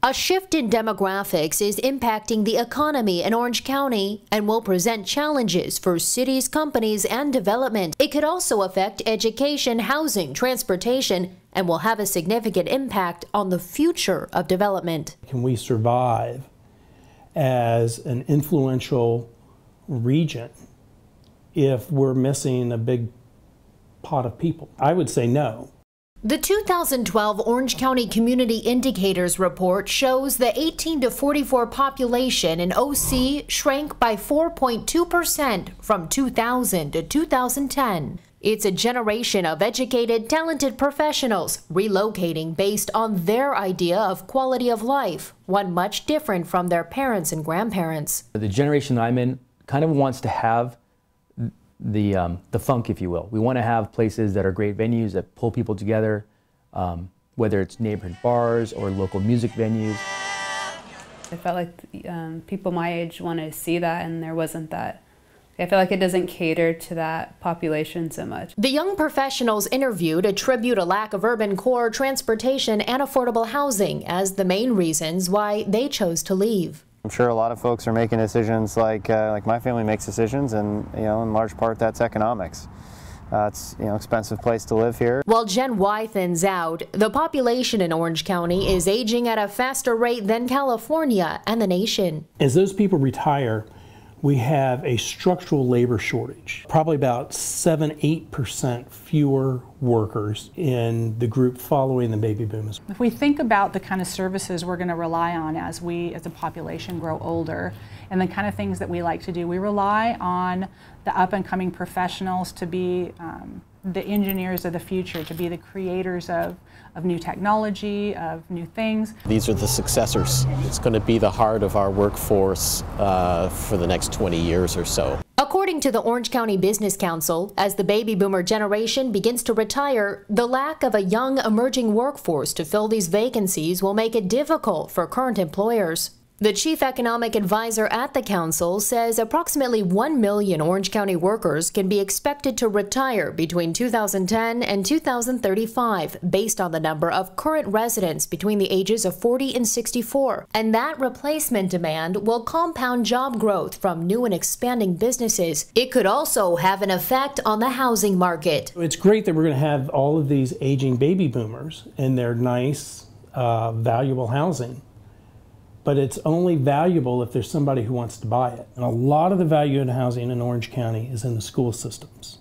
A shift in demographics is impacting the economy in Orange County and will present challenges for cities, companies, and development. It could also affect education, housing, transportation, and will have a significant impact on the future of development. Can we survive as an influential region if we're missing a big pot of people? I would say no. The 2012 Orange County Community Indicators Report shows the 18 to 44 population in OC shrank by 4.2% from 2000 to 2010. It's a generation of educated, talented professionals relocating based on their idea of quality of life, one much different from their parents and grandparents. The generation I'm in kind of wants to have the funk, if you will. We want to have places that are great venues that pull people together, whether it's neighborhood bars or local music venues. I felt like people my age wanted to see that, and there wasn't that. I feel like it doesn't cater to that population so much. The young professionals interviewed attribute a lack of urban core, transportation, and affordable housing as the main reasons why they chose to leave. I'm sure a lot of folks are making decisions like my family makes decisions, and in large part that's economics. It's expensive place to live here. While Gen Y thins out, the population in Orange County is aging at a faster rate than California and the nation. As those people retire, we have a structural labor shortage. Probably about 7–8% fewer workers in the group following the baby boomers. If we think about the kind of services we're going to rely on as we as a population grow older, and the kind of things that we like to do, we rely on the up-and-coming professionals to be the engineers of the future, to be the creators of new technology, of new things. These are the successors. It's going to be the heart of our workforce for the next 20 years or so. According to the Orange County Business Council, as the baby boomer generation begins to retire, the lack of a young emerging workforce to fill these vacancies will make it difficult for current employers. The chief economic advisor at the council says approximately 1 million Orange County workers can be expected to retire between 2010 and 2035 based on the number of current residents between the ages of 40 and 64. And that replacement demand will compound job growth from new and expanding businesses. It could also have an effect on the housing market. It's great that we're going to have all of these aging baby boomers in their nice, valuable housing. But it's only valuable if there's somebody who wants to buy it. And a lot of the value in housing in Orange County is in the school systems.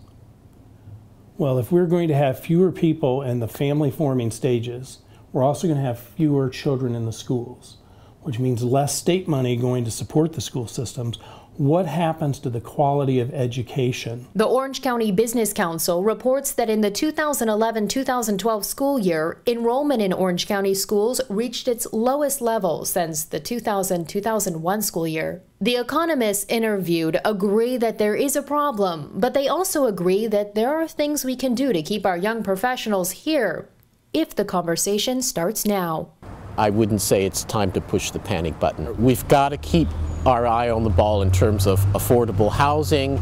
Well, if we're going to have fewer people in the family forming stages, we're also going to have fewer children in the schools, which means less state money going to support the school systems. What happens to the quality of education? The Orange County Business Council reports that in the 2011-2012 school year, enrollment in Orange County schools reached its lowest level since the 2000-2001 school year. The economists interviewed agree that there is a problem, but they also agree that there are things we can do to keep our young professionals here if the conversation starts now. I wouldn't say it's time to push the panic button. We've got to keep our eye on the ball in terms of affordable housing,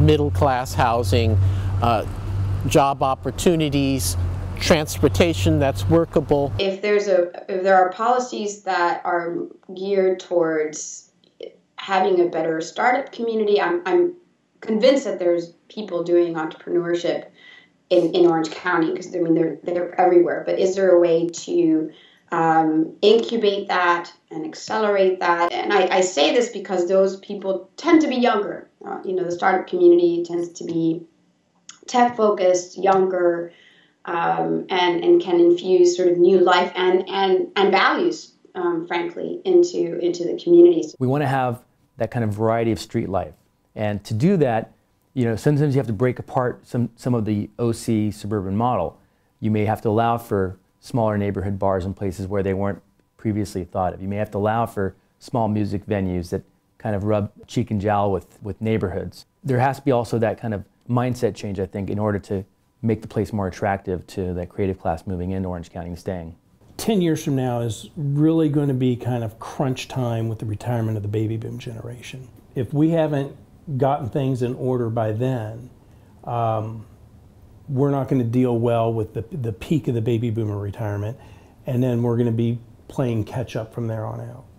middle-class housing, job opportunities, transportation that's workable. If there are policies that are geared towards having a better startup community, I'm convinced that there's people doing entrepreneurship in Orange County, because they're everywhere. But is there a way to incubate that and accelerate that? And I say this because those people tend to be younger. The startup community tends to be tech-focused, younger, and can infuse sort of new life and values, frankly, into the communities. We want to have that kind of variety of street life. And to do that, sometimes you have to break apart some of the OC suburban model. You may have to allow for smaller neighborhood bars and places where they weren't previously thought of. You may have to allow for small music venues that kind of rub cheek and jowl with neighborhoods. There has to be also that kind of mindset change, I think, in order to make the place more attractive to that creative class moving into Orange County and staying. 10 years from now is really going to be kind of crunch time with the retirement of the baby boom generation. If we haven't gotten things in order by then, we're not going to deal well with the peak of the baby boomer retirement, and then we're going to be playing catch up from there on out.